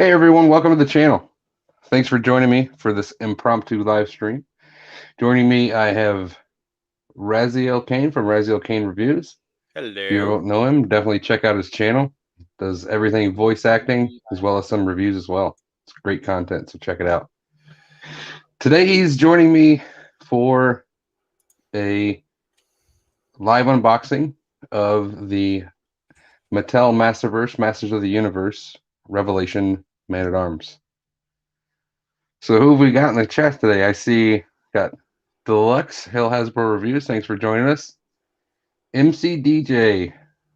Hey everyone, welcome to the channel. Thanks for joining me for this impromptu live stream. Joining me, I have Raziel Kane from Raziel Kane Reviews. If you Hello. don't know him, definitely check out his channel. Does everything voice acting as well as some reviews as well. It's great content, so check it out. Today he's joining me for a live unboxing of the Mattel Masterverse, Masters of the Universe Revelation Man-at-Arms. So who have we got in the chat today? I see got Deluxe Hill Hasbro Reviews. Thanks for joining us. MC DJ,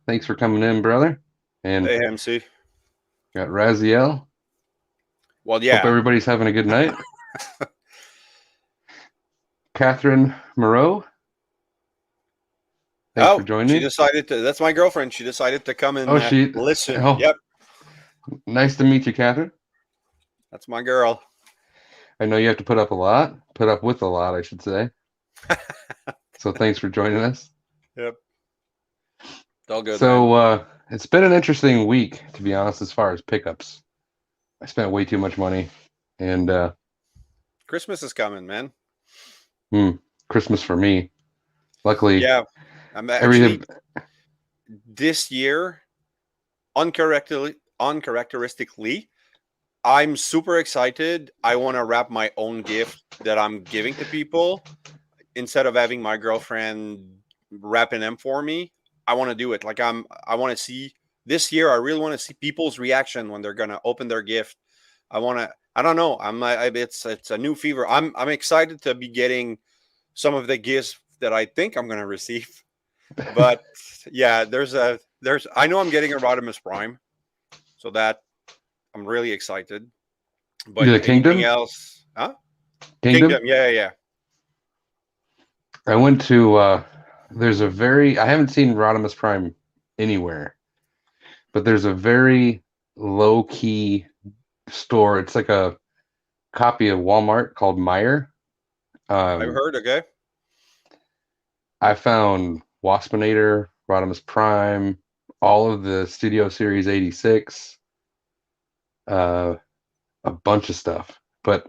thanks for coming in, brother. And Hey, MC. got Raziel. Well, Hope yeah. everybody's having a good night. Catherine Moreau, thanks for Oh, joining she me. decided to. That's my girlfriend. She decided to come and Oh, she. listen. Oh, Yep, nice to meet you, Catherine. that's my girl. I know you have to put up with a lot, I should say. So thanks for joining us. Yep. It's all good, man. So it's been an interesting week, to be honest, as far as pickups. I spent way too much money, and Christmas is coming, man. Christmas for me. Luckily, Yeah. I'm everything. actually this year, uncharacteristically, I'm super excited. I want to wrap my own gift that I'm giving to people instead of having my girlfriend wrapping them for me. I want to do it. I want to see this year. I really want to see people's reaction when they're gonna open their gift. I want to. I don't know. It's a new fever. I'm excited to be getting some of the gifts that I think I'm gonna receive. But yeah, there's. I know I'm getting a Rodimus Prime, so that I'm really excited. But The anything Kingdom, else? Huh? Kingdom. Kingdom. Yeah, yeah, yeah. I went to. There's a very. I haven't seen Rodimus Prime anywhere, but there's a very low key store. It's like a copy of Walmart called Meyer. I've Um, heard. Okay. I found Waspinator, Rodimus Prime, all of the Studio Series 86, uh, a bunch of stuff. But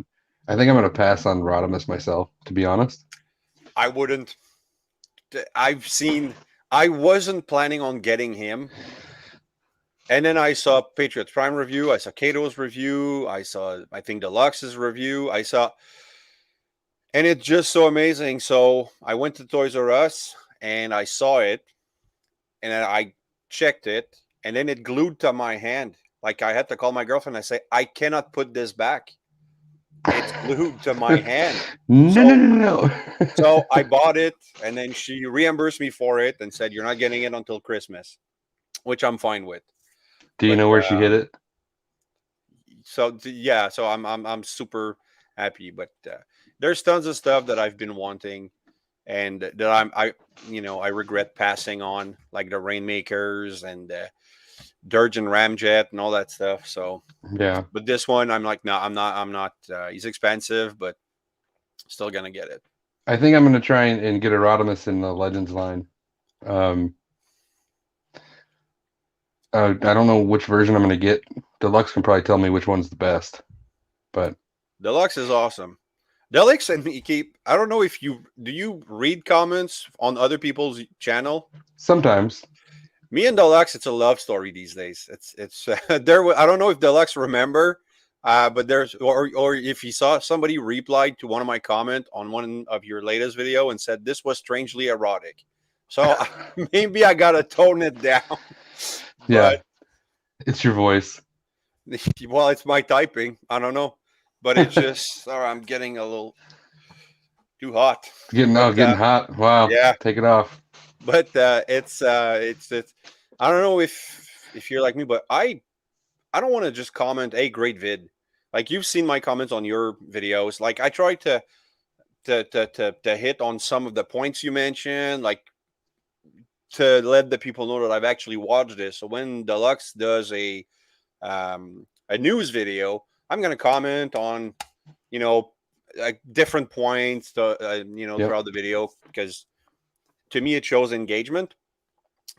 I think I'm gonna pass on Rodimus myself, to be honest. I wouldn't. I've seen. I wasn't planning on getting him, and then I saw Patriots Prime review. I saw Kato's review. I saw, I think, Deluxe's review. I saw, and it's just so amazing. So I went to Toys R Us and I saw it, and then I checked it, and then it glued to my hand. Like I had to call my girlfriend. I say, I cannot put this back. It's glued to my hand. No, no, So no, So no. I bought it, and then she reimbursed me for it and said, "You're not getting it until Christmas," which I'm fine with. Do you But know where she hid it? yeah, so I'm super happy. But there's tons of stuff that I've been wanting, and that I regret passing on, like the Rainmakers and Dirge and Ramjet and all that stuff. So, Yeah. but this one, I'm like, no, I'm not. He's expensive, but still gonna get it. I think I'm going to try and get a Rodimus in the Legends line. Um, I don't know which version I'm going to get. Deluxe can probably tell me which one's the best, but Deluxe is awesome. Deluxe and me keep. I don't know if you read comments on other people's channel. sometimes. Me and Deluxe, it's a love story these days. It's there. I don't know if Deluxe remember, but there's or if he saw somebody replied to one of my comment on one of your latest video and said this was strangely erotic. So maybe I gotta tone it down. Yeah, But it's your voice. well, it's my typing. I don't know, but it's just sorry, I'm getting a little too hot. But Getting hot. Wow, yeah, take it off. but it's. I don't know if you're like me, but I don't want to just comment a great vid. Like you've seen my comments on your videos. Like I try to hit on some of the points you mentioned, like to let the people know that I've actually watched this. So when Deluxe does a news video, I'm gonna comment on you know different points Yep. throughout the video because to me it shows engagement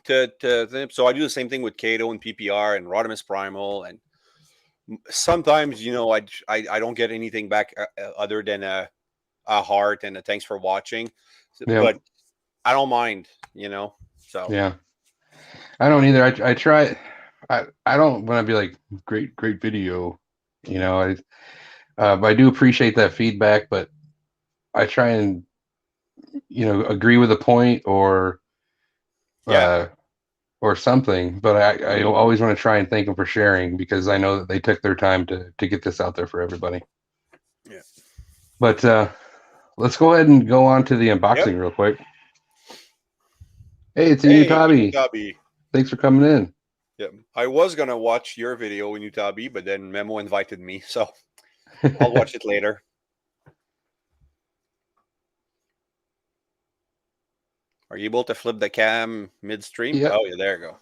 to them. So I do the same thing with Kato and PPR and Rodimus Primal and sometimes, you know, I don't get anything back other than a heart and a thanks for watching. Yeah, But I don't mind, you know. So yeah. I don't either. I try. I don't want to be like great video. You know, I do appreciate that feedback, but I try and agree with a point yeah, uh, or something. But I always want to try and thank them for sharing because I know that they took their time to get this out there for everybody. yeah, But let's go ahead and go on to the yep. unboxing real quick. Hey, it's a Hey, Utabi. Utabi. Thanks for coming in. Yeah, I was gonna watch your video in Utabi, but then Memo invited me, so I'll watch it later. Are you able to flip the cam midstream? Yep. Oh, yeah, there you go.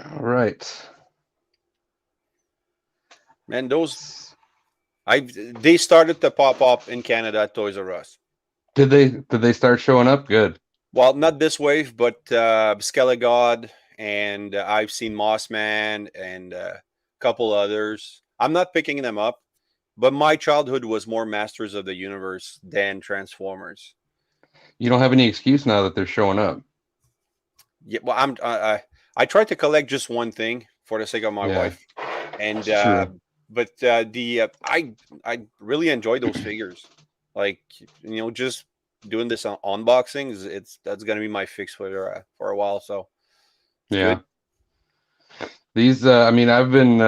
All right. Man, they started to pop up in Canada at Toys R Us. Did they start showing up? Good. Well, not this wave, but Skelegod, and I've seen Mossman and a couple others. I'm not picking them up, but my childhood was more Masters of the Universe than Transformers. You don't have any excuse now that they're showing up. Yeah, well, I tried to collect just one thing for the sake of my Yeah, wife, and it's true. but I really enjoy those figures. Like, you know, just doing this on unboxings, that's gonna be my fix for a while. So it's Yeah. good. These I mean I've been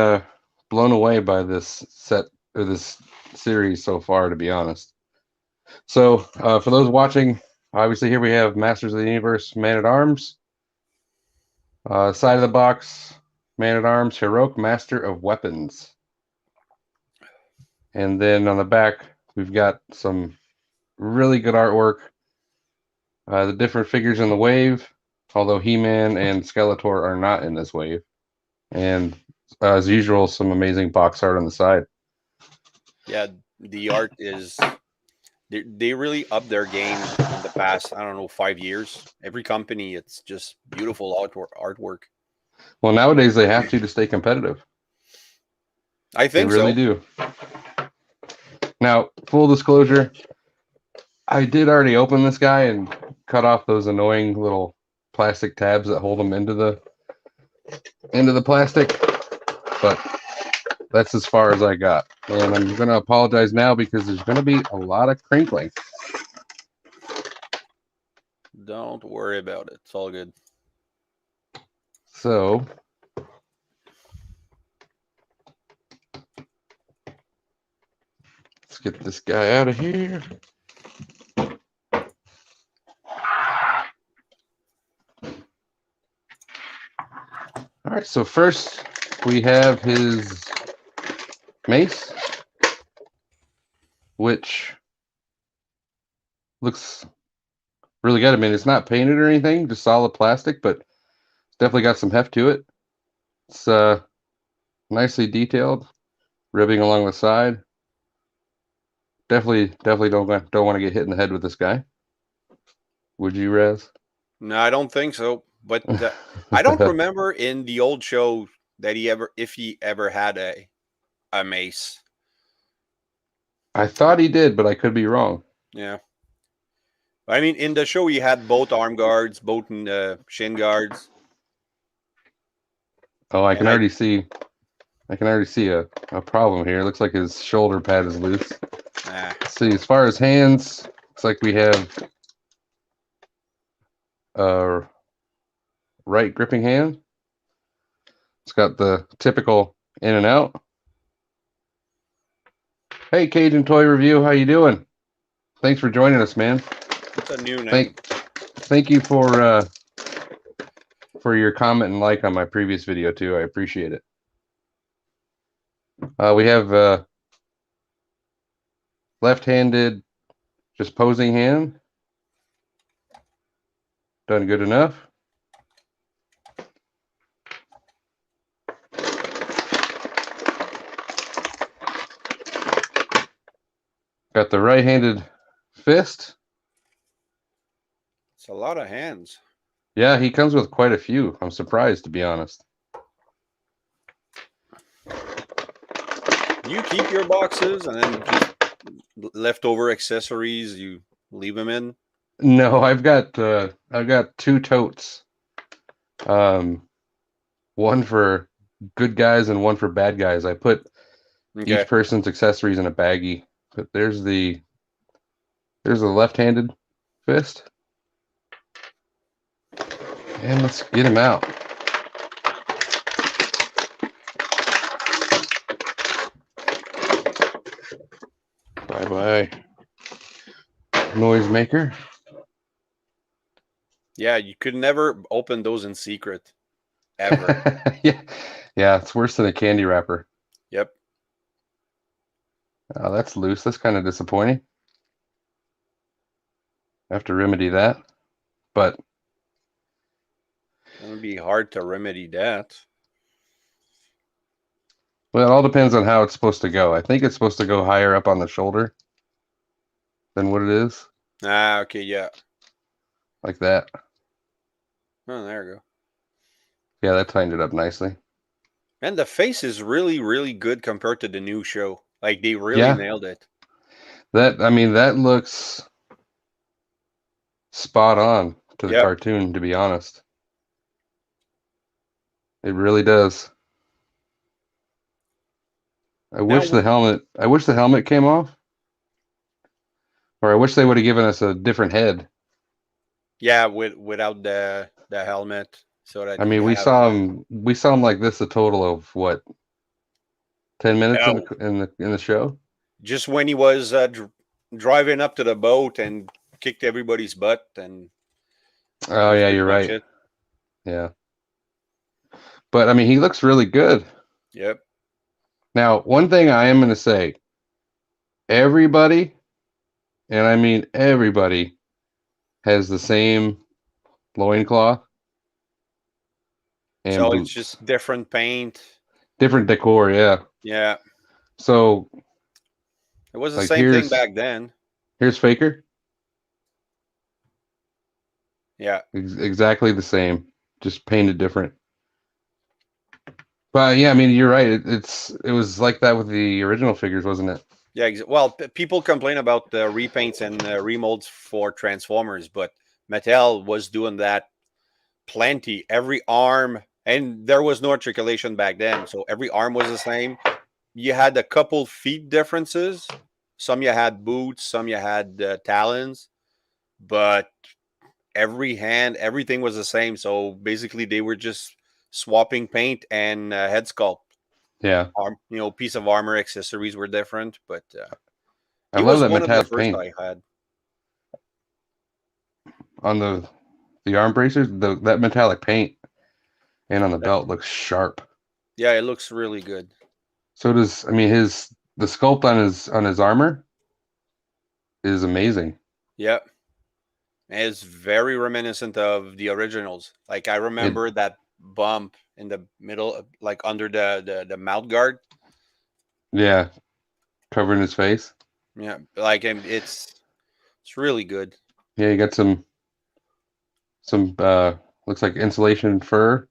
blown away by this set or this series so far, to be honest. So for those watching, obviously here we have Masters of the Universe Man at Arms. Side of the box, Man at Arms, Heroic Master of Weapons. And then on the back, we've got some really good artwork. The different figures in the wave, although He-Man and Skeletor are not in this wave. And as usual, some amazing box art on the side. Yeah, the art is they really up their game in the past, I don't know, 5 years. Every company, it's just beautiful artwork. Well, nowadays they have to stay competitive. I They think really so. do. Now, full disclosure, I did already open this guy and cut off those annoying little plastic tabs that hold them into the plastic, but that's as far as I got. And I'm going to apologize now because there's going to be a lot of crinkling. Don't worry about it. It's all good. So, let's get this guy out of here. All right, so first we have his Mace, which looks really good. I mean, it's not painted or anything, just solid plastic, but it's definitely got some heft to it. It's nicely detailed, ribbing along the side. Definitely don't want to get hit in the head with this guy. Would you, Raz? No, I don't think so. But I don't remember in the old show that if he ever had a mace. I thought he did, but I could be wrong. Yeah, I mean, in the show he had both arm guards, both shin guards, Oh, I and can already see. I can already see a problem here. It looks like his shoulder pad is loose. Let's see, as far as hands, looks like we have a right gripping hand. It's got the typical in and out. Hey, Cajun Toy Review, how you doing? Thanks for joining us, man. it's a new name. Thank you for your comment and like on my previous video too. I appreciate it. We have left-handed, just posing hand. Done good enough. Got the right-handed fist. It's a lot of hands. Yeah, he comes with quite a few. I'm surprised, to be honest. You keep your boxes and then just leftover accessories you leave them in. No, I've got two totes. Um, one for good guys and one for bad guys. I put each Okay. person's accessories in a baggie. But there's the left-handed fist. And let's get him out. Bye-bye. Noisemaker. Yeah, you could never open those in secret. Ever. Yeah. Yeah, it's worse than a candy wrapper. Yep. Oh, that's loose. That's kind of disappointing. I have to remedy that. But It would be hard to remedy that. well, it all depends on how it's supposed to go. I think it's supposed to go higher up on the shoulder than what it is. Ah, okay, yeah. Like that. Oh, there you go. Yeah, that tightened it up nicely. And the face is really, really good compared to the new show. Like they really Yeah, nailed it. that looks spot on to the Yep. cartoon, to be honest. It really does. Now, I wish the helmet came off, or I wish they would have given us a different head. yeah, without the helmet, so I that mean, you we have saw him like this a total of what, 10 minutes in no, the show? just when he was driving up to the boat and kicked everybody's butt, and that Oh was yeah, pretty you're much right. it. Yeah. But I mean, he looks really good. Yep. Now, one thing I am going to say, everybody, and I mean everybody, has the same loincloth and So it's boots. just different paint. Different decor, yeah. Yeah, So, it was the like same thing back then. here's Faker, Yeah. exactly the same, just painted different. But yeah, I mean, you're right. It was like that with the original figures, wasn't it? Yeah, well, people complain about the repaints and remolds for Transformers, but Mattel was doing that plenty. Every arm, and there was no articulation back then, so every arm was the same. You had a couple feet differences. Some you had boots, some you had talons, but every hand, everything was the same. So basically, they were just swapping paint and head sculpt. Yeah. Piece of armor accessories were different, but I he love was that one of the metallic first paint I had. on the arm bracers. That metallic paint and on the Yeah, belt looks sharp. yeah, it looks really good. So does I mean his the sculpt on his armor is amazing. Yep. And it's very reminiscent of the originals. Like I It remember that bump in the middle, like under the mouth guard. yeah, covering his face. Yeah, like it's really good. Yeah, you got some looks like insulation fur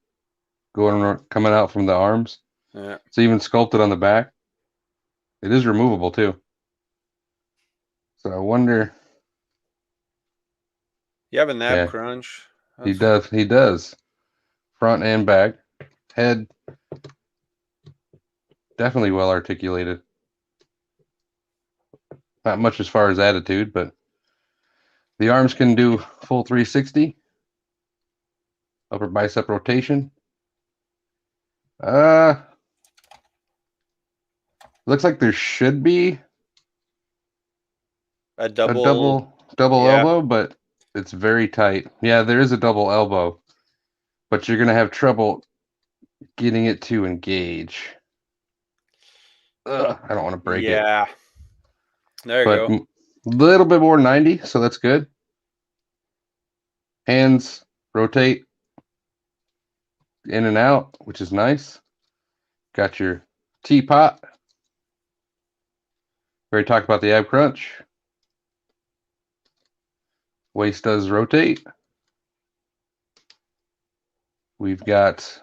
coming out from the arms. Yeah. It's even sculpted on the back. It is removable too. So I wonder. You have a nab Yeah, crunch. he That's does. He does. Front and back. Head definitely well articulated. Not much as far as attitude, but the arms can do full 360. Upper bicep rotation. Uh, looks like there should be a a double. double Yeah. elbow, but it's very tight. Yeah, there is a double elbow, but you're gonna have trouble getting it to engage. Ugh, I don't want to break it, Yeah. There you but go. a little bit more 90, so that's good. Hands rotate in and out, which is nice. Got your teapot. We already talked about the ab crunch. Waist does rotate. We've got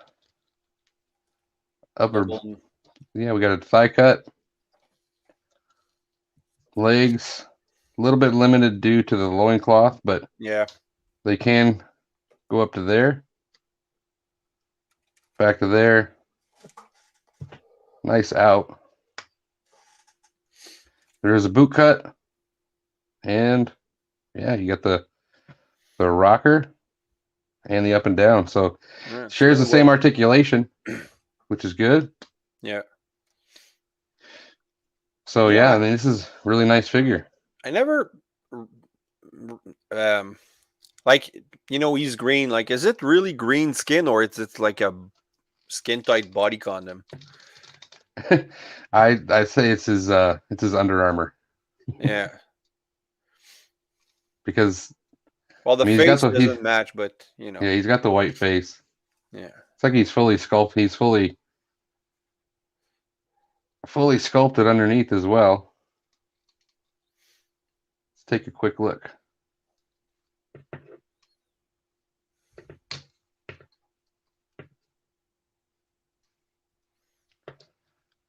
upper, Double- yeah, we got a thigh cut, legs, a little bit limited due to the loincloth, but yeah. they can go up to there, back to there. Nice out. There's a boot cut, and yeah, you got the rocker and the up and down. So Yeah, it's shares really the same well. articulation, which is good. Yeah. So You know, yeah, I mean, this is a really nice figure. I never like, he's green. Like, is it really green skin, or is it like a skin tight body condom? I say it's his Under Armour, Yeah. because Well, I the mean he's got face the doesn't match, but yeah, he's got the white face. yeah. It's like he's fully sculpted. He's fully sculpted underneath as well. Let's take a quick look.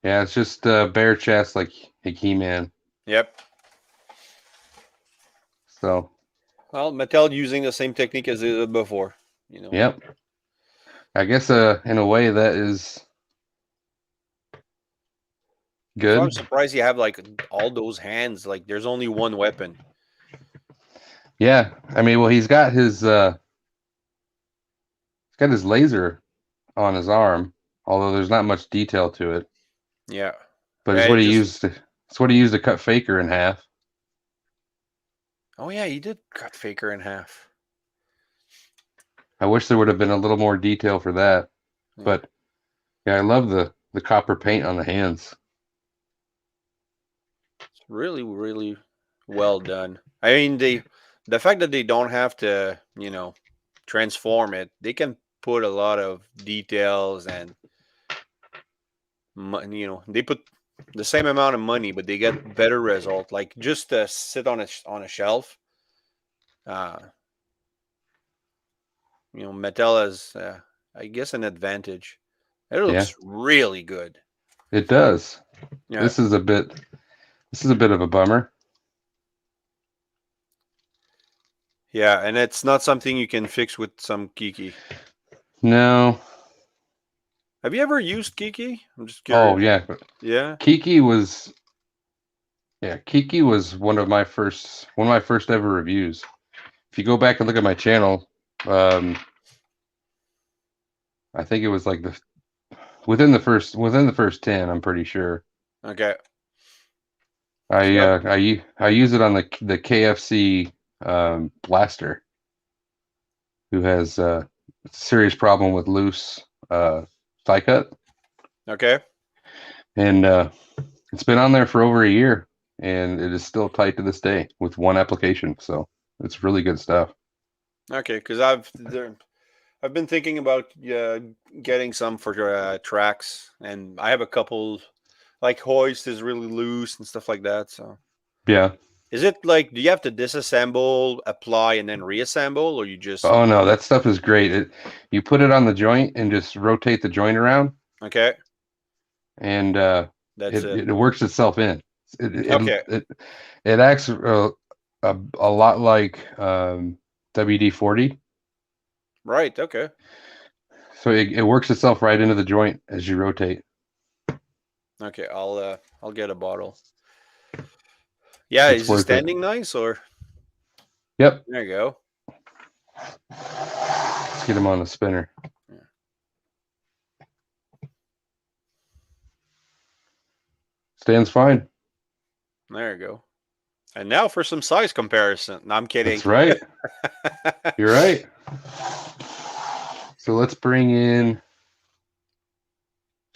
Yeah, it's just bare chest like He-Man. Yep. So Well, Mattel using the same technique as they did before. yep. I guess in a way that is So I'm good. surprised you have like all those hands. Like, there's only one weapon. Yeah, I mean, well, he's got his laser on his arm, although there's not much detail to it. Yeah. But Yeah, it's it what he just. used to. It's what he used to cut Faker in half. Oh yeah, he did cut Faker in half. I wish there would have been a little more detail for that. Yeah. But yeah, I love the copper paint on the hands. It's really, really well done. I mean, the fact that they don't have to, transform it, they can put a lot of details and they put the same amount of money, but they get better result. Like, just to sit on a shelf. Uh, Mattel has, I guess, an advantage. It Yeah, looks really good. it does. Yeah, This is a bit. This is a bit of a bummer. yeah, and it's not something you can fix with some Kiki. No. Have you ever used Kiki? I'm just Oh curious. yeah, Yeah. Kiki was. Yeah, Kiki was one of my first ever reviews. If you go back and look at my channel, um, I think it was like within the first 10. I'm pretty sure. Okay. Yep. I use it on the KFC blaster, who has a serious problem with loose thigh cut, Okay. and it's been on there for over a year, and it is still tight to this day with one application. So it's really good stuff. Okay. Because I've been thinking about getting some for tracks, and I have a couple. Like, hoist is really loose and stuff like that. So, Yeah. is it like, do you have to disassemble, apply, and then reassemble, or you just Oh no, that stuff is great. You put it on the joint and just rotate the joint around, okay? and That's it. it works itself in. It it Okay. it, it acts a lot like WD-40. Right. Okay. So it works itself right into the joint as you rotate. Okay. I'll get a bottle. Yeah. It's Is he worth it. standing nice, or Yep. there you go? Let's get him on the spinner. Yeah. Stands fine. There you go. And now for some size comparison. No, I'm kidding. That's right. You're right. So let's bring in.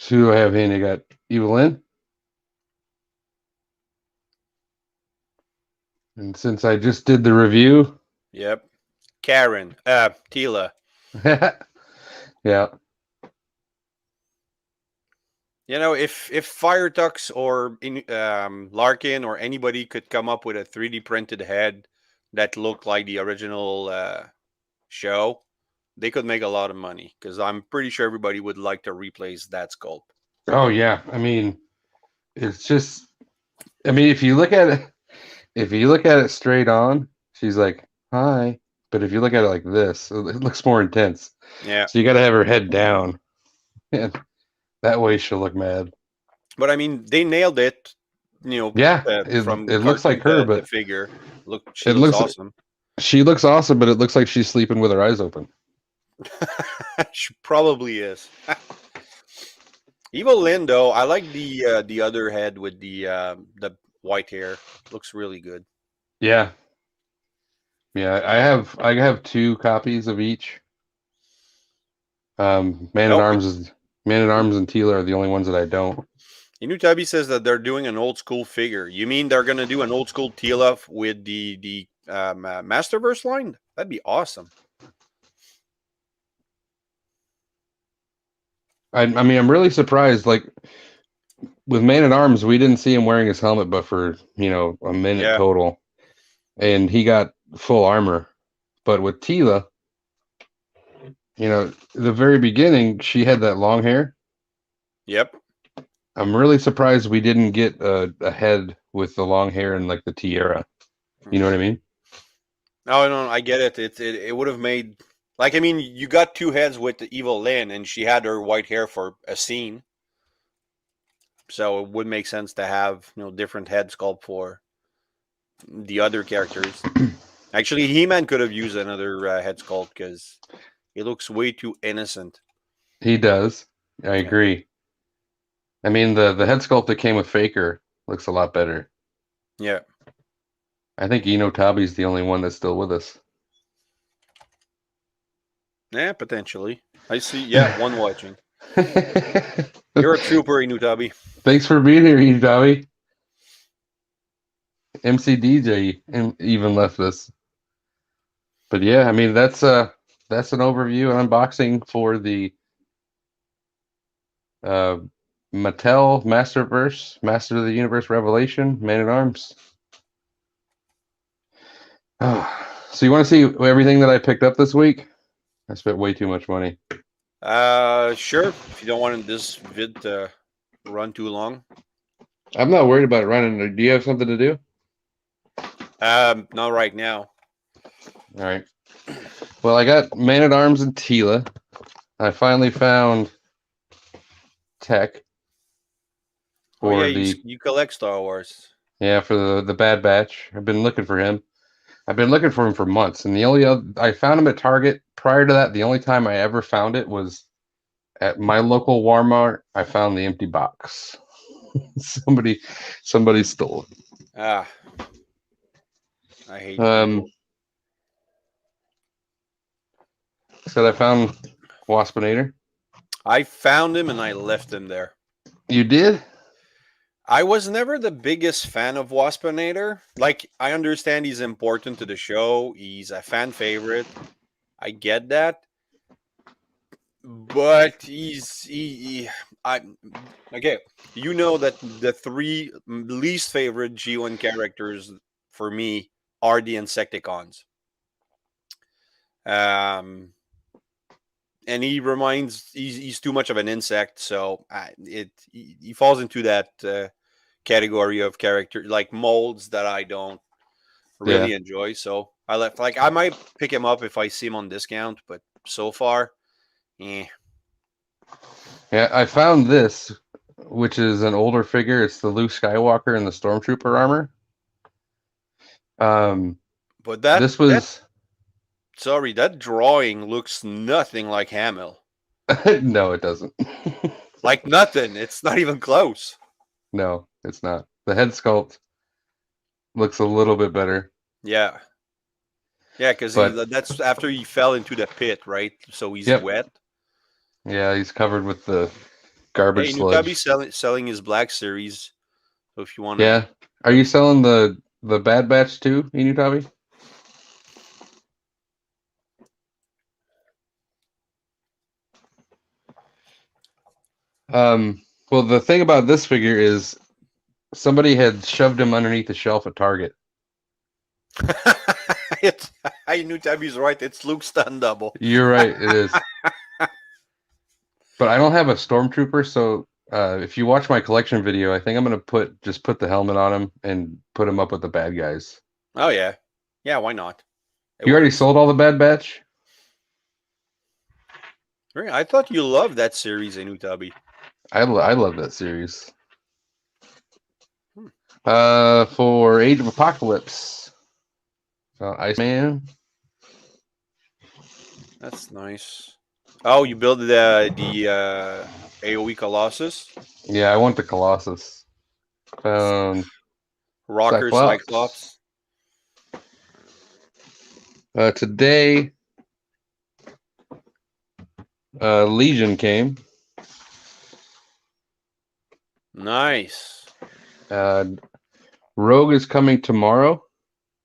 Who do I have in? I got Evelyn. And since I just did the review, Yep. Karen. Tila. yeah, If Fire Tux or Larkin or anybody could come up with a 3D printed head that looked like the original show, they could make a lot of money because I'm pretty sure everybody would like to replace that sculpt. Oh yeah, I mean, it's just. I mean, if you look at it straight on, she's like, "Hi," but if you look at it like this, it looks more intense. Yeah, So you got to have her head down, and that way she'll look mad. but I mean, they nailed it. Yeah, it From it looks like cartoon her, to but figure. She it looks looks awesome. she looks awesome, but it looks like she's sleeping with her eyes open. She probably is. Evil Lynn, though, I like the other head with the white hair. Looks really good. Yeah, yeah. I have two copies of each. Man at Oh, Arms is Man at Arms and Teela are the only ones that I don't. Inutabi says that they're doing an old school figure. You mean they're gonna do an old school Teela with the Masterverse line? That'd be awesome. I mean, I'm really surprised. Like with Man at Arms, we didn't see him wearing his helmet, but for a minute Yeah. total, and he got full armor. But with Teela, the very beginning, she had that long hair. Yep. I'm really surprised we didn't get a head with the long hair and like the tiara. You know what I mean? No, no, I get it. It would have made I mean, you got two heads with the Evil Lynn, and she had her white hair for a scene, so it would make sense to have different head sculpt for the other characters. Actually, He-Man could have used another head sculpt because he looks way too innocent. He does. I agree. I mean, the head sculpt that came with Faker looks a lot better. Yeah. I think Tabi's the only one that's still with us. Yeah, potentially. I see. Yeah, one watching. You're a trooper, Inutabi. Thanks for being here, Tabi. MC DJ even left us. But yeah, I mean that's an overview and unboxing for the Mattel Masterverse, Master of the Universe Revelation, Man at Arms. Oh, so you want to see everything that I picked up this week? I spent way too much money. Sure. If you don't want this vid to run too long. I'm not worried about it running. Do you have something to do? Not right now. All right. Well, I got Man at Arms and Teela. I finally found Tech. Oh yeah, you collect Star Wars. Yeah, for the Bad Batch. I've been looking for him. I've been looking for him for months, and the only I found him at Target. Prior to that, the only time I ever found it was at my local Walmart. I found the empty box. somebody stole it. Ah, I hate people. So I found Waspinator. I found him and I left him there. You did? I was never the biggest fan of Waspinator. Like, I understand he's important to the show. He's a fan favorite. I get that. But okay. You know that the three least favorite G1 characters for me are the Insecticons. And he's too much of an insect, so he falls into that category of character like molds that I don't really enjoy. So I left. Like, I might pick him up if I see him on discount, but so far, Yeah, I found this, which is an older figure. It's the Luke Skywalker in the Stormtrooper armor. But that drawing looks nothing like Hamill. No, it doesn't. Like nothing. It's not even close. No, it's not. The head sculpt looks a little bit better. Yeah. Yeah, because that's after he fell into the pit, right? So he's wet. Yeah, he's covered with the garbage sludge. Nutabi selling his Black Series. So if you want to... Yeah. Are you selling the Bad Batch too, Inutabi? Well, the thing about this figure is somebody had shoved him underneath the shelf at Target. I knew Tabby's right. It's Luke's stunt double. You're right, it is. But I don't have a Stormtrooper, so if you watch my collection video, I think I'm gonna put the helmet on him and put him up with the bad guys. Oh yeah, yeah. Why not? It You already works. sold all the Bad Batch? Really? I thought you loved that series, Inutabi. I love that series. Hmm. For Age of Apocalypse, Iceman. That's nice. Oh, you build the AOE Colossus, Yeah, I want the Colossus. Found Rocker Cyclops. Cyclops. Today, Legion came. Nice. Rogue is coming tomorrow.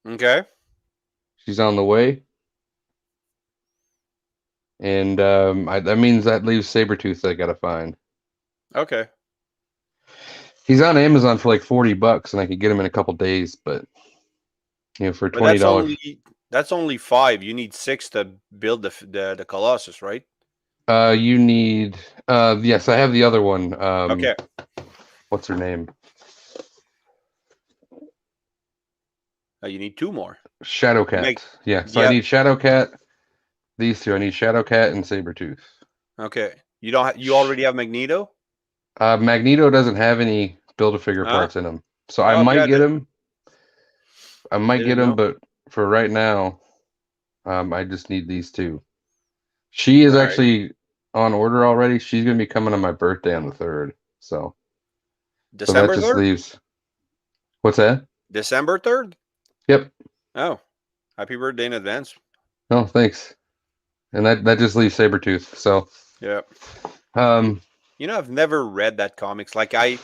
Okay. She's on the way. And that means that leaves Sabretooth that I gotta find. Okay. He's on Amazon for like $40, and I could get him in a couple days, but for But $20. that's only 5. You need 6 to build the Colossus, right? You need yes, I have the other one. Okay. What's her name? You need 2 more. Shadowcat. Yeah, so I Yep. need Shadowcat. These two. I need Shadowcat and Sabretooth. Okay. You don't. You already have Magneto. Magneto doesn't have any Build-A-Figure Huh? parts in him, so I Oh, might okay. get him. I might Didn't get him, know. but for right now, I just need these two. She is All right. actually on order already. She's gonna be coming on my birthday on the 3rd. So December that just 3rd. leaves. What's that? December 3rd. Yep. Oh, happy birthday in advance. Oh, thanks. And that just leaves Sabretooth. So Yeah. um I've never read that comics. Like I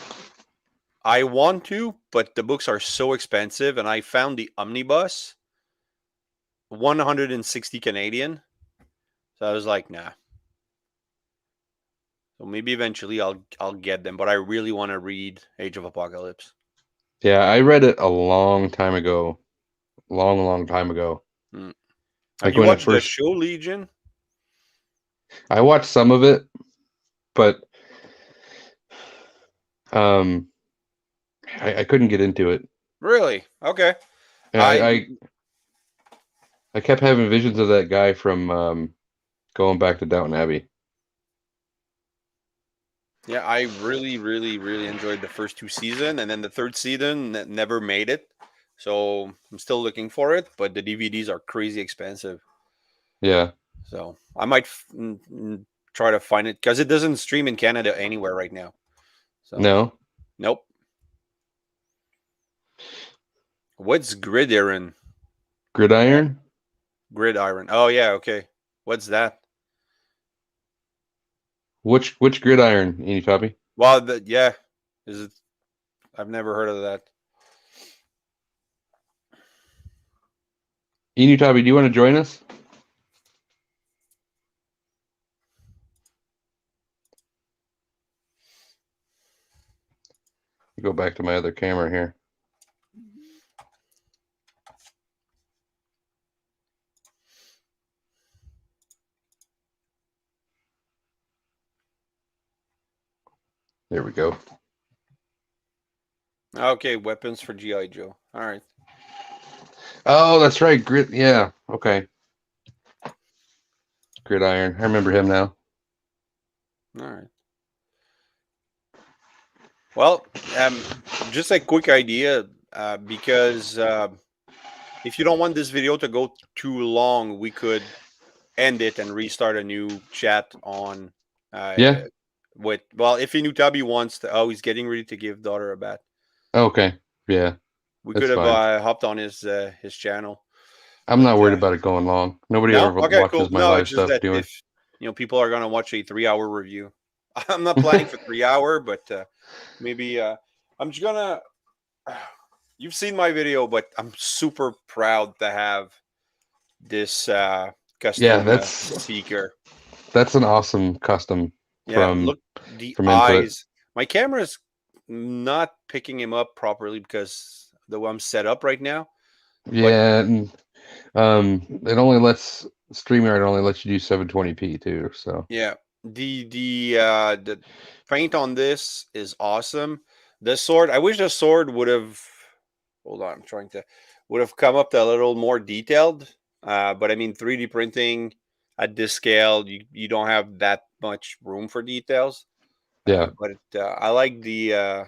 want to, but the books are so expensive, and I found the omnibus, 160 Canadian. So I was like, nah. So maybe eventually I'll get them, but I really want to read Age of Apocalypse. yeah, I read it a long time ago. Long time ago. Have Like you when it watched the first show Legion? I watched some of it, but um I couldn't get into it. Really? Okay. Yeah, I kept having visions of that guy from going back to Downton Abbey. Yeah, I really, really, really enjoyed the first 2 seasons, and then the 3rd season never made it. So I'm still looking for it, but the DVDs are crazy expensive. Yeah. So I might try to find it because it doesn't stream in Canada anywhere right now. So No. nope. What's Gridiron? Gridiron? Gridiron. Oh yeah, okay. What's that? Which gridiron, Inutabi? Well, yeah. Is it? I've never heard of that. Inutabi, do you want to join us? Go back to my other camera here. There we go. Okay, weapons for GI Joe. All right. Oh, that's right. Yeah. Okay. Gridiron. I remember him now. All right. Well, just a quick idea, because if you don't want this video to go too long, we could end it and restart a new chat on. Yeah. If Inutabi wants to, he's getting ready to give daughter a bath. Okay. Yeah. We That's could have fine. hopped on his channel. I'm not worried about it going long. Nobody No, ever okay, watches cool. my No, live it's just stuff that doing. if people are gonna watch a 3-hour review, I'm not planning for 3 hour, but maybe I'm just gonna. You've seen my video, but I'm super proud to have this custom seeker. That's an awesome custom. Yeah, look, the from eyes. My camera's not picking him up properly because the way I'm set up right now. Yeah, and It only lets StreamYard only lets you do 720p too. So Yeah. The paint on this is awesome. The sword, I wish the sword would have, hold on, I'm trying to, would have come up a little more detailed. But I mean, 3D printing at this scale, you don't have that much room for details. yeah, But I like the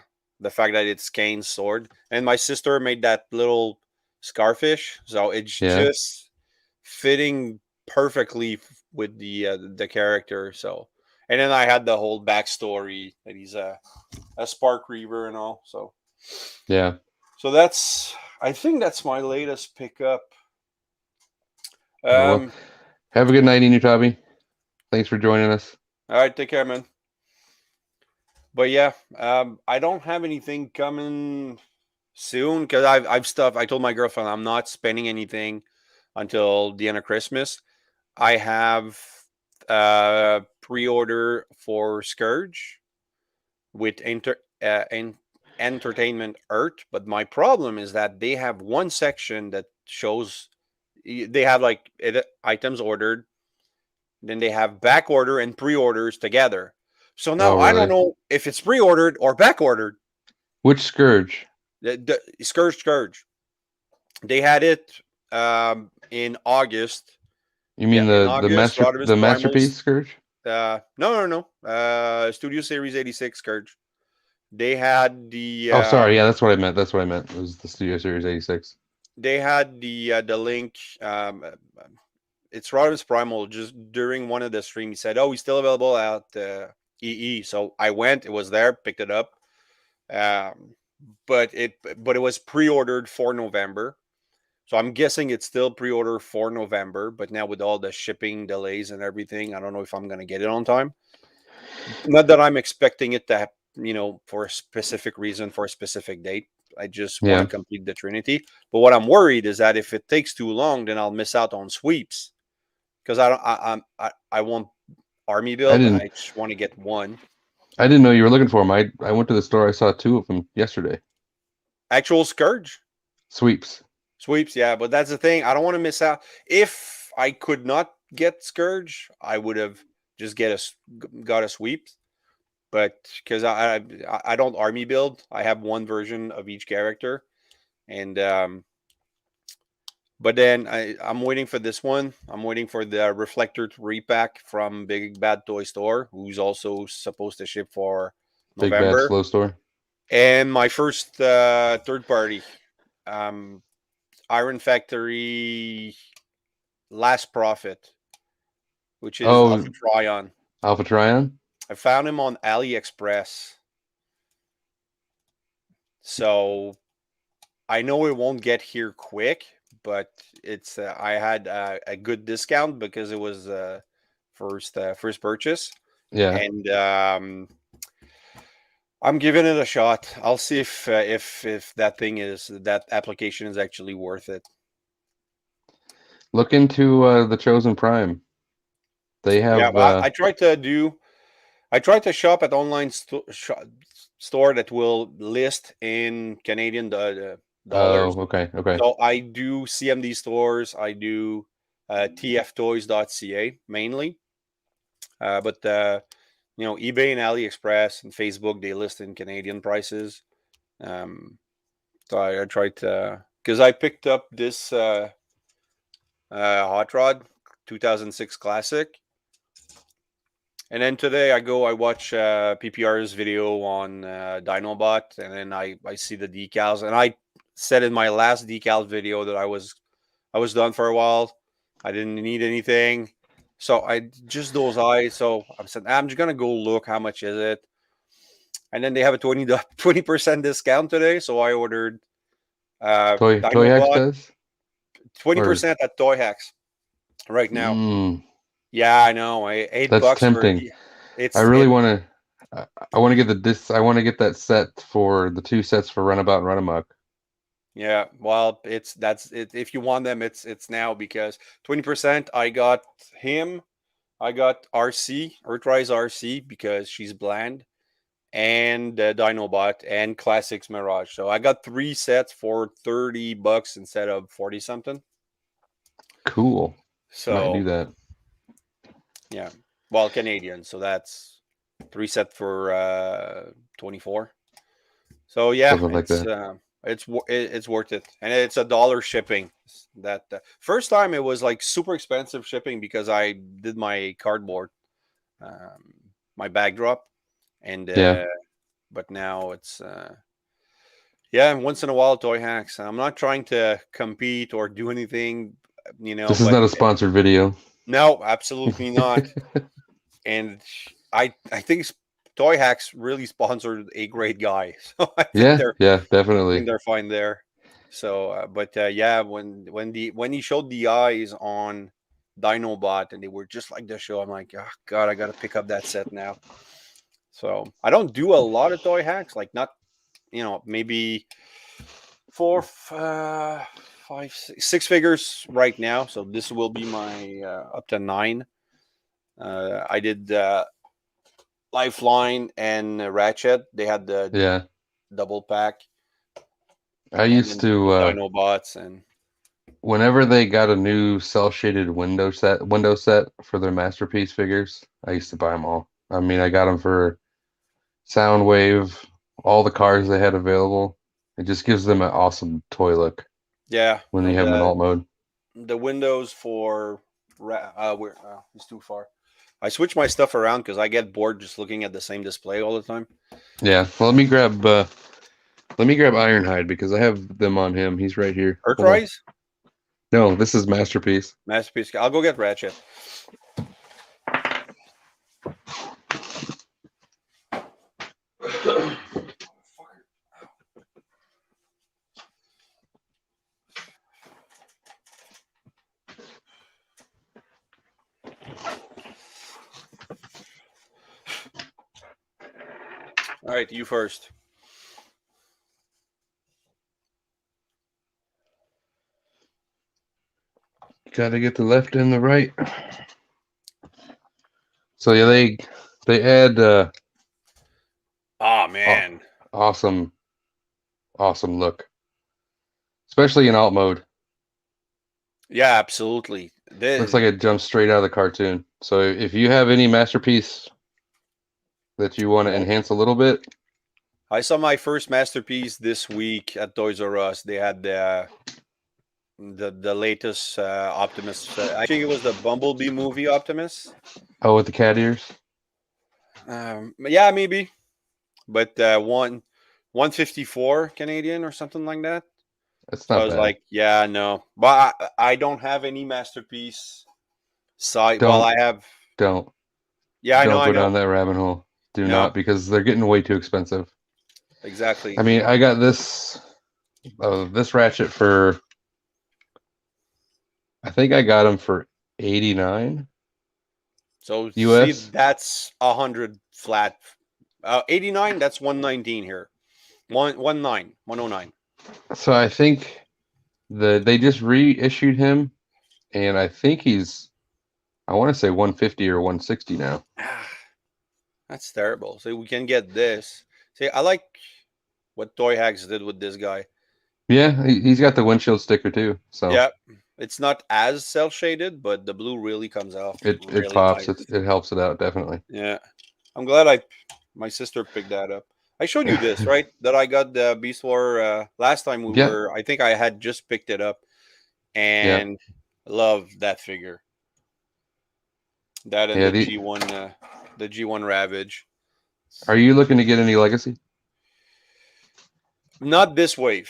fact that it's Kane's sword, and my sister made that little scarfish, so it's yeah, just fitting perfectly with the character. So, and then I had the whole backstory that he's a Spark Reaver and all. yeah. So that's, I think that's my latest pickup. Well, Um, have a good night, Inutabi. Thanks for joining us. all right, take care, man. But yeah, I don't have anything coming soon because I've stuff. I told my girlfriend I'm not spending anything until the end of Christmas. I have pre-order for Scourge with Entertainment Earth, but my problem is that they have one section that shows they have like items ordered, then they have back order and pre-orders together. So Oh, now I don't really? know if it's pre-ordered or back ordered. Which Scourge? The Scourge. They had it in August. You Yeah, mean in the August, Rodimus masterpiece Primals. Scourge? No. Studio Series 86 Scourge. They had the Oh, sorry. Yeah, that's what I meant. That's what I meant. It was the Studio Series 86. the link. It's Rodimus Primal. Just during one of the streams, he said, "Oh, he's still available at EE." So I went. It was there. Picked it up. Um, but it was pre-ordered for November. So I'm guessing it's still pre-order for November, but now with all the shipping delays and everything, I don't know if I'm going to get it on time. Not that I'm expecting it to, for a specific reason, for a specific date. I just want to Yeah, complete the Trinity. But what I'm worried is that if it takes too long, then I'll miss out on sweeps because I don't. I want army I build, and didn't. I just want to get one I didn't know you were looking for them. I went to the store. I saw two of them yesterday. actual Scourge. Sweeps. Sweeps, yeah, but that's the thing. I don't want to miss out. If I could not get Scourge, I would have just got a sweep. But because I don't army build, I have one version of each character, and but then I'm waiting for this one. I'm waiting for the Reflector to repack from Big Bad Toy Store, who's also supposed to ship for Big Bad November, Slow Store. and my first third party, um, Iron Factory Last Profit, which is Oh, Alpha Tryon. Alpha Trion. I found him on AliExpress. So I know it won't get here quick, but it's I had a good discount because it was first purchase, Yeah. and I'm giving it a shot. I'll see if that application is actually worth it. Look into the Chosen Prime. They Yeah, have. well, I tried to shop at online store that will list in Canadian dollars. Oh, okay, okay. So I do CMD stores. I do tftoys.ca mainly. But eBay and AliExpress and Facebook, they list in Canadian prices. Um, so I tried to, because I picked up this Hot Rod 2006 Classic. And then today I watch PPR's video on Dinobot, and then I see the decals, and I said in my last decal video that I was done for a while. I didn't need anything, so I just those eyes. So I said I'm just gonna go look how much is it, and then they have a 20% discount today, so I ordered Toy Hacks Dinobot does, twenty or percent at Toy Hacks right now. mm, Yeah, I know. Eight that's bucks for tempting. I it's really it. want to. I want to get I want to get that set for the two sets for Runabout and Runamuck. Yeah, well, that's it. If you want them, it's now because 20%. I got him. I got RC Earthrise RC because she's bland, and Dinobot and Classics Mirage. So I got three sets for $30 instead of 40 something. Cool. Might do So that. yeah, well, Canadian. So that's 3 set for 24. So yeah, Something like that. it's worth it, and it's $1 shipping. That first time it was like super expensive shipping because I did my cardboard, um, my bag drop, and Yeah. but now it's yeah, once in a while toy hacks. I'm not trying to compete or do anything, This is but not a sponsored video. no, absolutely not. And I think toy hacks really sponsored a great guy, so Yeah, yeah, I think definitely. they're fine there. So, but yeah, when he showed the eyes on Dinobot and they were just like the show, I'm like, oh God, I got to pick up that set now. So I don't do a lot of toy hacks, like not maybe four, five, six figures right now. So this will be my up to 9. I did Lifeline and Ratchet. They had the Yeah. double pack, I and used then to Dinobots and whenever they got a new cell shaded window set for their masterpiece figures, I used to buy them all. I mean, I got them for Soundwave, all the cars they had available. It just gives them an awesome toy look yeah, when you no have them in alt mode. the windows for where it's too far. I switch my stuff around because I get bored just looking at the same display all the time. Yeah. Well, let me grab Ironhide because I have them on him. He's right here. Hold on. Earthrise, No, this is masterpiece. masterpiece. I'll go get Ratchet. All right, you first. Got to get the left and the right. So yeah, they add Oh aw- man, awesome look, especially in alt mode. yeah, absolutely. Looks like it jumps straight out of the cartoon. So if you have any masterpiece that you want to Well, enhance a little bit, I saw my first masterpiece this week at Toys R Us. They had the latest Optimus. I think it was the Bumblebee movie Optimus. oh, with the cat ears, Yeah, maybe, but 154 Canadian or something like that. that's So I not was bad. like, yeah, no, but I don't have any masterpiece site. Well, Don't I have. don't Yeah, don't I go know. down that rabbit hole. Do No, not because they're getting way too expensive. exactly. I mean, I got this ratchet for I think I got him for 89 So see, US. that's 100 flat. 89. That's 119 here. 109. So I think they just reissued him, and I think I want to say 150 or 160 now. That's terrible. So we can get this. See, I like what Toy Hacks did with this guy. Yeah, he's got the windshield sticker too, so Yeah, it's not as cel shaded, but the blue really comes off it really pops. nice. It helps it out definitely. Yeah, I'm glad my sister picked that up. I showed you this, right? That I got the Beast War last time we Yeah, were. I think I had just picked it up yeah, and love that figure. That and yeah. The G1 Ravage. Are you looking to get any legacy? Not this wave.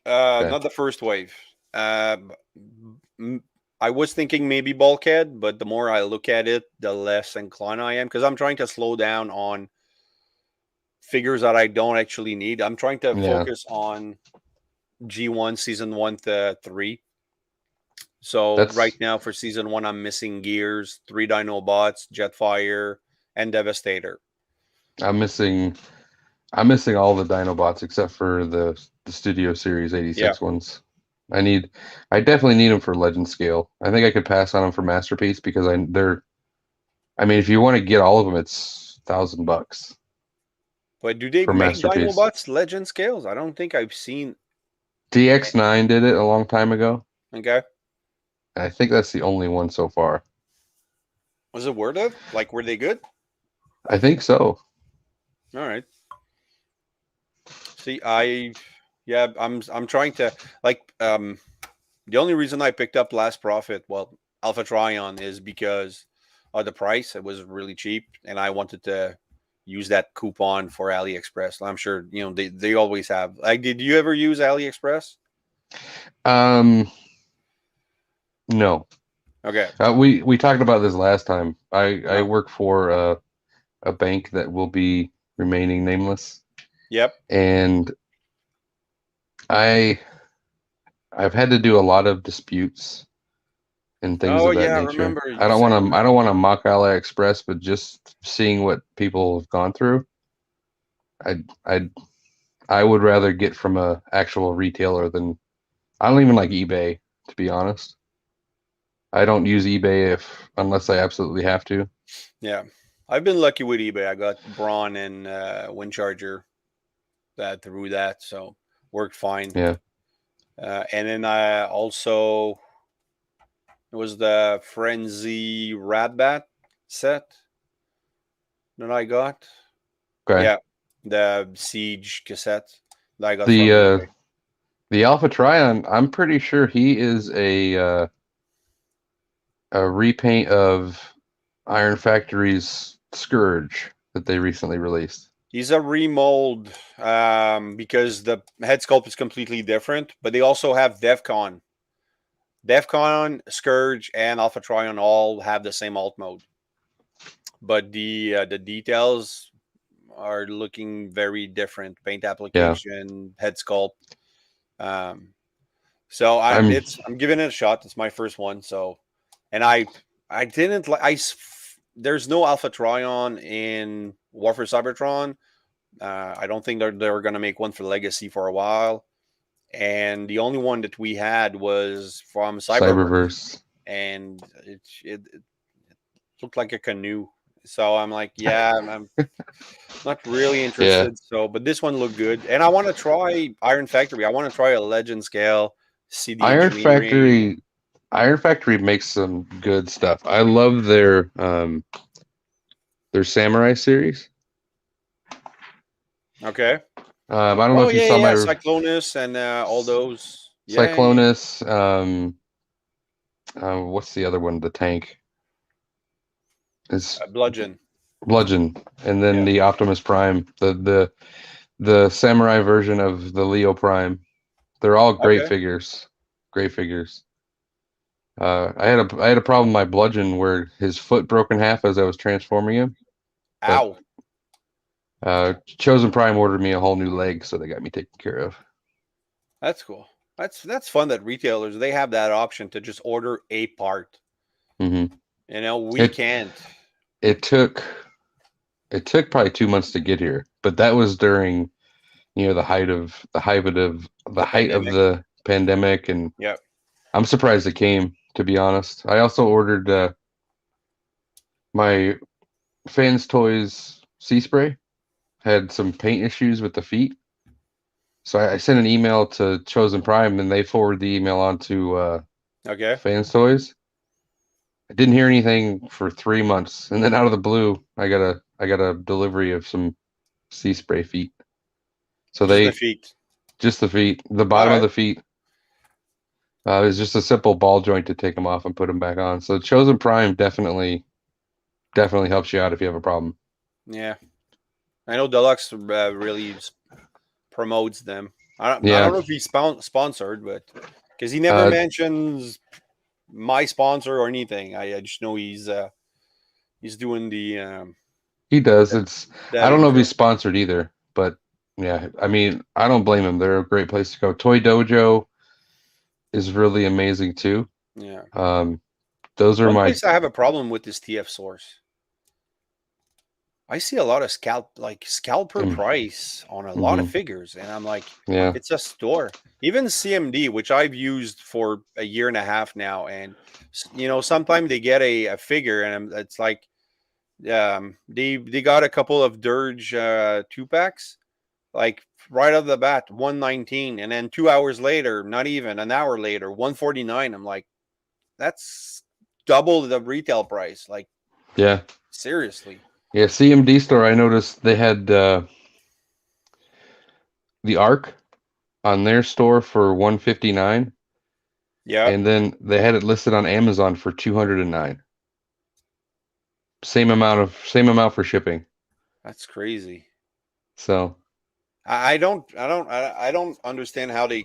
Okay. Not the first wave. I was thinking maybe Bulkhead, but the more I look at it, the less inclined I am because I'm trying to slow down on figures that I don't actually need. I'm trying to Yeah, focus on G1 season 1 to 3. So right that's now for season 1, I'm missing Gears, 3 Dinobots, Jetfire, and Devastator. I'm missing. I'm missing all the Dinobots except for the Studio Series Yeah. 86 ones. I definitely need them for Legend scale. I think I could pass on them for Masterpiece because they're. I mean, if you want to get all of them, it's $1,000 But do they for make Masterpiece. Dinobots legend scales? I don't think I've seen. DX9 did it a long time ago. Okay. I think that's the only one so far. Was it worth it? Like, were they good? I think so. All right. See, I'm trying to like the only reason I picked up Last Prophet, well, Alpha Trion, is because of the price. It was really cheap, and I wanted to use that coupon for AliExpress. I'm sure they always have. Like, did you ever use AliExpress? Um, no. Okay. We talked about this last time. I No. work for a bank that will be remaining nameless, Yep. and I I've had to do a lot of disputes and things Oh of that yeah, I nature. remember you said you. I don't want to mock AliExpress, but just seeing what people have gone through, I I I would rather get from a actual retailer than I don't even like eBay, to be honest. I don't use eBay if unless I absolutely have to. Yeah, I've been lucky with eBay. I got Braun and Wind Charger that through that, so worked fine. Yeah. And then I also it was the Frenzy Ratbat set that I got. Okay. Yeah, the Siege cassette that I got The from eBay. the Alpha Trion, I'm pretty sure he is a repaint of Iron Factory's Scourge that they recently released. He's a remold because the head sculpt is completely different, but they also have DEFCON. DEFCON, Scourge, and Alpha Trion all have the same alt mode, but the details are looking very different. Paint Yeah. application, head sculpt. Um, so I'm I'm giving it a shot. It's my first one. So, and I didn't like there's no Alpha Trion in Warfare Cybertron. I don't think they're going to make one for Legacy for a while. And the only one that we had was from Cyberverse, Cyberverse. and it looked like a canoe. So I'm like, yeah, I'm not really Yeah. interested. So, but this one looked good, and I want to try Iron Factory. I want to try a Legend scale, see the Iron engineering. Factory Iron Factory makes some good stuff. I love their Samurai series. Okay. I don't know Oh if you yeah, saw yeah, yeah. my Cyclonus and all those. Yeah, yeah, yeah. Cyclonus. What's the other one? The tank is Bludgeon. Bludgeon, and then Yeah. the Optimus Prime, the samurai version of the Leo Prime. They're all great Okay. figures. Great figures. I had a problem with my Bludgeon where his foot broke in half as I was transforming him, but Ow. Chosen Prime ordered me a whole new leg, so they got me taken care of. That's cool. That's fun that retailers they have that option to just order a part. Hmm We It can't. it took it took probably 2 months to get here, but that was during the The height of pandemic. the pandemic, and Yeah. I'm surprised it came, to be honest. I also ordered my Fans Toys Sea Spray had some paint issues with the feet, so I sent an email to Chosen Prime, and they forwarded the email on to Okay. Fans Toys. I didn't hear anything for 3 months, and then out of the blue, I got a delivery of some Sea Spray feet. So Just the they feet. just the feet, the All bottom of right. the feet. It's just a simple ball joint to take them off and put them back on. So Chosen Prime definitely helps you out if you have a problem. Yeah. I know Deluxe really promotes them. I Yeah. don't know if he's sponsored, but because he never Uh, mentions my sponsor or anything. I just know he's doing he does. It's I that don't know if he's intro. sponsored either, but yeah, I mean, I don't blame him. They're a great place to go. Toy Dojo is really amazing too. Yeah. Um, those are One my place I have a problem with is TF Source. I see a lot of scalper price on a lot of mhm, figures, and I'm like, yeah. it's a store. Even CMD, which I've used for a year and a half now, and sometimes they get a figure, and it's like, they got a couple of Dirge 2 packs, like right out of the bat, 119, and then 2 hours later, not even an hour later, 149. I'm like, that's double the retail price. Like, Yeah. seriously. Yeah. CMD store. I noticed they had the Arc on their store for 159, Yeah, and then they had it listed on Amazon for 209. Same amount for shipping. that's crazy. So I don't understand how they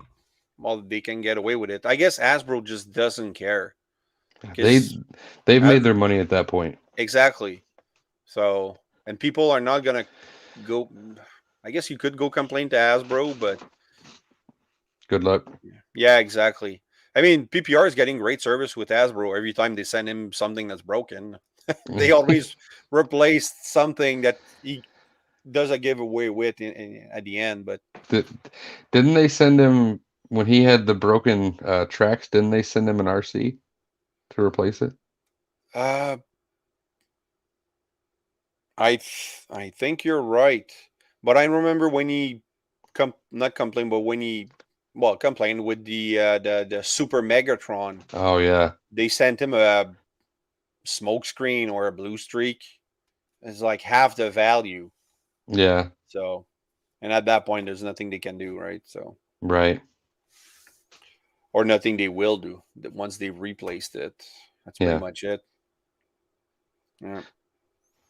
can get away with it. I guess Hasbro just doesn't care they because they've made their money at that point. exactly. So, and people are not gonna go. I guess you could go complain to Hasbro, but Good luck. yeah, exactly. I mean, PPR is getting great service with Hasbro. Every time they send him something that's broken, they always replace something that he does a giveaway with at the end. But Did, didn't they send him when he had the broken tracks? Didn't they send him an RC to replace it? uh, I think you're right. But I remember when he not complained, but when he complained with the Super Megatron, Oh yeah, they sent him a smoke screen or a blue streak. It's like half the value. yeah, So, and at that point, there's nothing they can do, right? So, right. or nothing they will do once they've replaced it. That's pretty Yeah. much it. Yeah.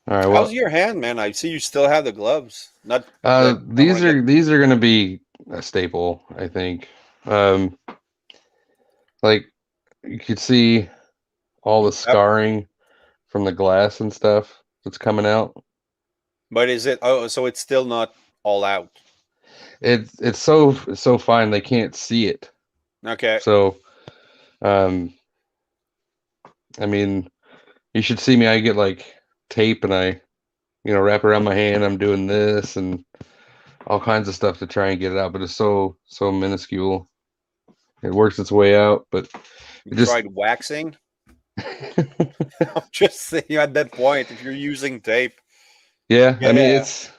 All right. How's Well, your hand, man? I see you still have the gloves. Not that I want these to get. are these are going to be a staple, I think. Um, like you could see all the Yep. scarring from the glass and stuff that's coming out. But is it? Oh, so it's still not all out. It's so fine they can't see it. Okay. So, um, I mean, you should see me. I get like tape and I, wrap around my hand. I'm doing this and all kinds of stuff to try and get it out, but it's so minuscule. It works its way out, but You it just tried waxing? I'm just saying at that point, if you're using tape, yeah. I get mean, a. it's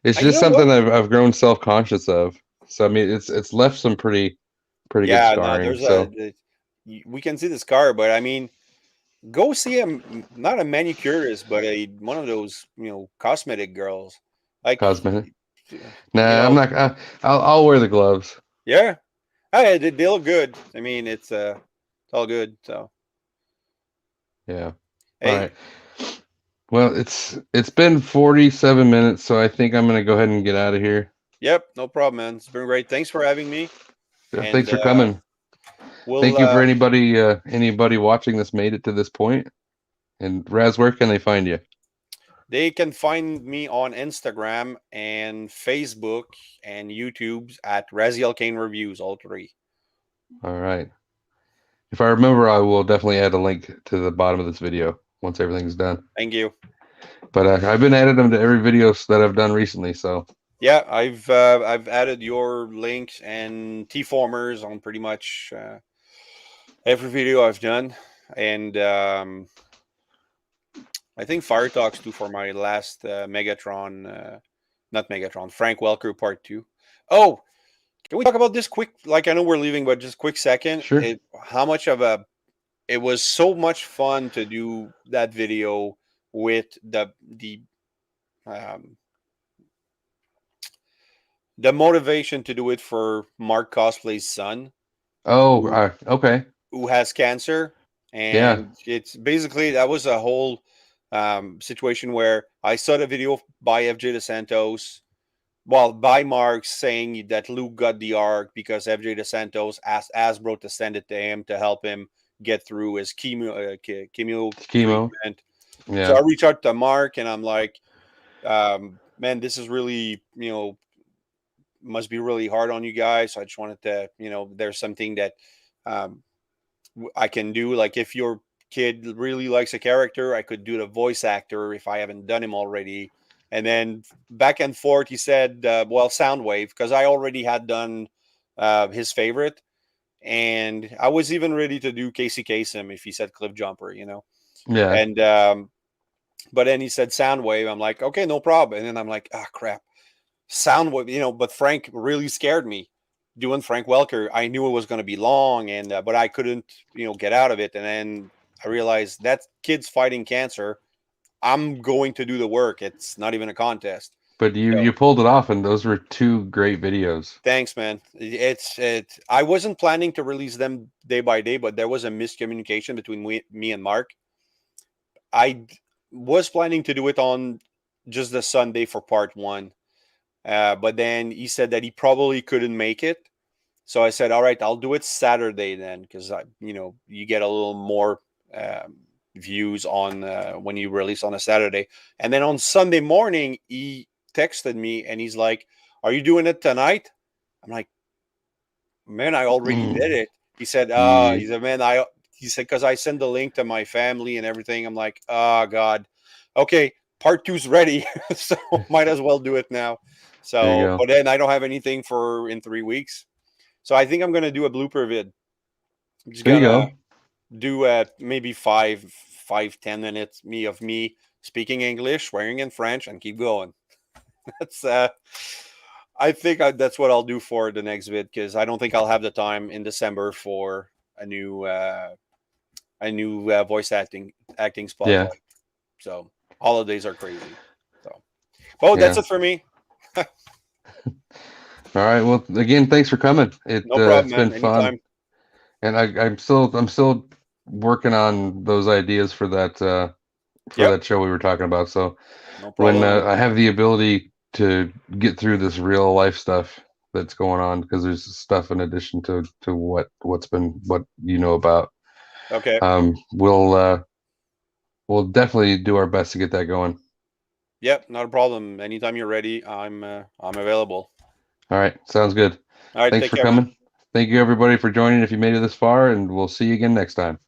You just know what? something I've grown self-conscious of. So I mean, it's left some pretty good Yeah, no, scarring. So we can see the scar, but I mean, go see not a manicurist, but a one of those cosmetic girls. Like, cosmetic. you Nah, I'm know, not. I'll wear the gloves. yeah. Hey, they look good. I mean, it's all good. So Yeah. All hey, right. Well, it's been 47 minutes, so I think I'm gonna go ahead and get out of here. yep, no problem, man. It's been great. Thanks for having me, Yeah, and thanks for coming. we'll Thank you for anybody watching this made it to this point. And Raz, where can they find you? they can find me on Instagram and Facebook and YouTube at Raziel Kane Reviews, all three. All right. If I remember, I will definitely add a link to the bottom of this video once everything's done. Thank you. But I've been adding them to every video that I've done recently. So Yeah, I've added your links and T-formers on pretty much every video I've done, and I think Fire Talks too for my last Megatron, not Megatron, Frank Welker Part 2. Oh, can we talk about this quick? Like, I know we're leaving, but just quick second. sure. How much of a it was so much fun to do that video with um, the motivation to do it for Mark Cosplay's son, Oh, who okay. who has cancer, Yeah. and it's basically that was a whole situation where I saw the video by FJ Dos Santos, well, by Mark saying that Luke got the arc because FJ Dos Santos asked Hasbro to send it to him to help him get through his chemo Chemo. treatment. So Yeah. I reached out to Mark and I'm like, man, this is really, must be really hard on you guys. So I just wanted to, there's something that um, I can do. Like if your kid really likes a character, I could do the voice actor if I haven't done him already. And then back and forth, he said, well, Soundwave, because I already had done his favorite. And I was even ready to do Casey Kasem if he said Cliff Jumper. Yeah. And, but then he said Soundwave. I'm like, okay, no problem. And then I'm like, ah, crap. Soundwave, but Frank really scared me. doing Frank Welker. I knew it was going to be long, and but I couldn't, get out of it. And then I realized that kid's fighting cancer. I'm going to do the work. It's not even a contest. But you So, you pulled it off, and those were two great videos. thanks, man. I wasn't planning to release them day by day, but there was a miscommunication between me and Mark. I was planning to do it on just the Sunday for part one, but then he said that he probably couldn't make it. So I said, all right, I'll do it Saturday then, because you get a little more views on when you release on a Saturday. And then on Sunday morning, he texted me and he's like, "Are you doing it tonight?" I'm like, "Man, I already did it." He said, Yeah. "He said, man, he said, because I sent the link to my family and everything." I'm like, "Oh God, okay, part two's ready, so might as well do it now." There you So, go. but then I don't have anything for in 3 weeks. So I think I'm gonna do a blooper vid. I'm just There you gonna go. do maybe 10 minutes of me speaking English, swearing in French, and keep going. That's I think that's what I'll do for the next vid, because I don't think I'll have the time in December for a new voice acting Yeah. spotlight. So holidays are crazy. So, well, that's Yeah. it for me. All right. Well, again, thanks for coming. No problem, It's been man. fun, Anytime. and I'm still working on those ideas for Yep. that show we were talking about. So No when problem. I have the ability to get through this real life stuff that's going on, because there's stuff in addition to what you know about, Okay. we'll definitely do our best to get that going. Yep. Not a problem. Anytime you're ready, I'm available. All right, sounds good. All right. Thanks Take for care, man. coming. Thank you everybody for joining if you made it this far, and we'll see you again next time.